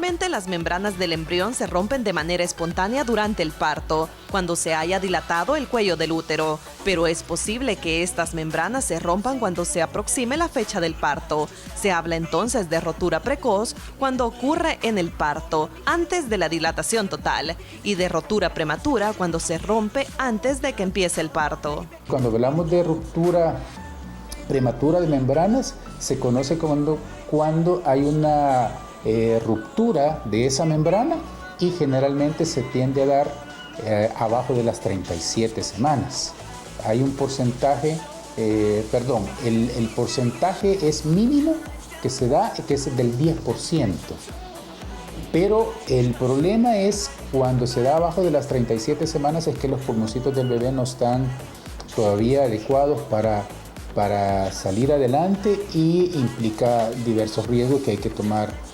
Normalmente las membranas del embrión se rompen de manera espontánea durante el parto, cuando se haya dilatado el cuello del útero, pero es posible que estas membranas se rompan cuando se aproxime la fecha del parto. Se habla entonces de rotura precoz cuando ocurre en el parto, antes de la dilatación total, y de rotura prematura cuando se rompe antes de que empiece el parto. Cuando hablamos de ruptura prematura de membranas, se conoce cuando hay una ruptura de esa membrana y generalmente se tiende a dar abajo de las 37 semanas. Hay un porcentaje, el porcentaje es mínimo que se da, que es del 10%. Pero el problema es cuando se da abajo de las 37 semanas es que los pulmoncitos del bebé no están todavía adecuados para salir adelante y implica diversos riesgos que hay que tomar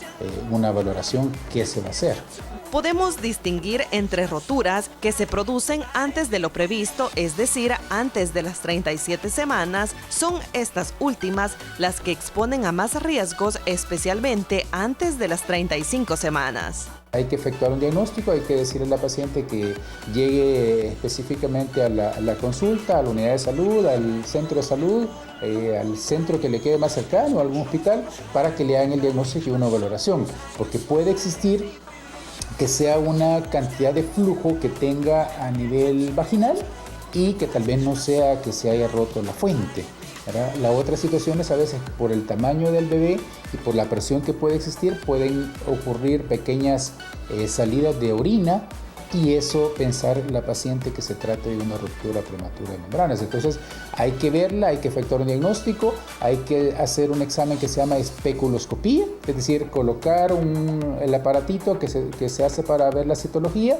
una valoración qué se va a hacer. Podemos distinguir entre roturas que se producen antes de lo previsto, es decir, antes de las 37 semanas. Son estas últimas las que exponen a más riesgos, especialmente antes de las 35 semanas. Hay que efectuar un diagnóstico, hay que decirle a la paciente que llegue específicamente a la consulta, a la unidad de salud, al centro de salud, al centro que le quede más cercano, a algún hospital, para que le hagan el diagnóstico y una valoración, porque puede existir que sea una cantidad de flujo que tenga a nivel vaginal y que tal vez no sea que se haya roto la fuente, ¿verdad? La otra situación es a veces por el tamaño del bebé y por la presión que puede existir, pueden ocurrir pequeñas salidas de orina y eso pensar la paciente que se trate de una ruptura prematura de membranas. Entonces hay que verla, hay que efectuar un diagnóstico, hay que hacer un examen que se llama especuloscopía, es decir, colocar el aparatito que se hace para ver la citología,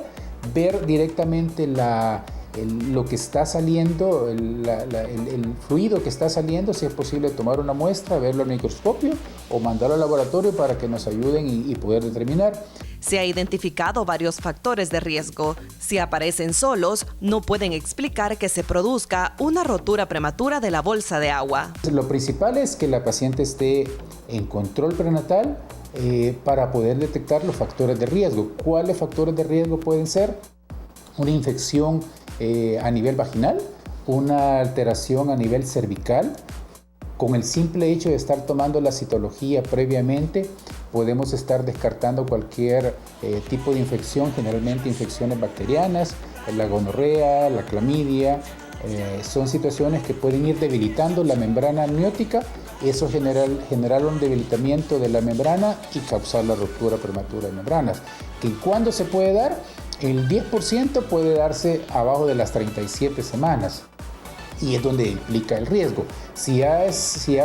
ver directamente lo que está saliendo, el fluido que está saliendo, si es posible tomar una muestra, verlo al microscopio o mandarlo al laboratorio para que nos ayuden y poder determinar. Se ha identificado varios factores de riesgo. Si aparecen solos, no pueden explicar que se produzca una rotura prematura de la bolsa de agua. Lo principal es que la paciente esté en control prenatal para poder detectar los factores de riesgo. ¿Cuáles factores de riesgo pueden ser? Una infección a nivel vaginal, una alteración a nivel cervical. Con el simple hecho de estar tomando la citología previamente, podemos estar descartando cualquier tipo de infección, generalmente infecciones bacterianas, la gonorrea, la clamidia. Son situaciones que pueden ir debilitando la membrana amniótica, eso generar un debilitamiento de la membrana y causar la ruptura prematura de membranas. ¿Cuándo se puede dar? El 10% puede darse abajo de las 37 semanas y es donde implica el riesgo. Si ya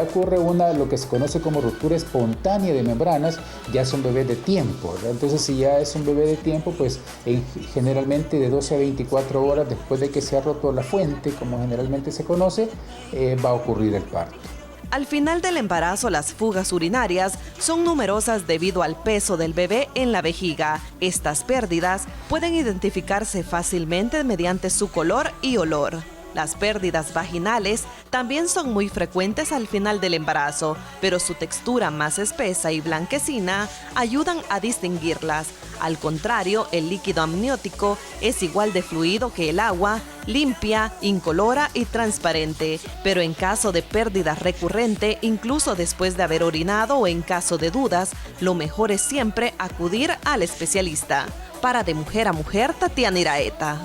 ocurre lo que se conoce como ruptura espontánea de membranas, ya es un bebé de tiempo, ¿verdad? Entonces, si ya es un bebé de tiempo, pues generalmente de 12 a 24 horas después de que se ha roto la fuente, como generalmente se conoce, va a ocurrir el parto. Al final del embarazo, las fugas urinarias son numerosas debido al peso del bebé en la vejiga. Estas pérdidas pueden identificarse fácilmente mediante su color y olor. Las pérdidas vaginales también son muy frecuentes al final del embarazo, pero su textura más espesa y blanquecina ayudan a distinguirlas. Al contrario, el líquido amniótico es igual de fluido que el agua, limpia, incolora y transparente, pero en caso de pérdida recurrente, incluso después de haber orinado o en caso de dudas, lo mejor es siempre acudir al especialista. Para De Mujer a Mujer, Tatiana Iraeta.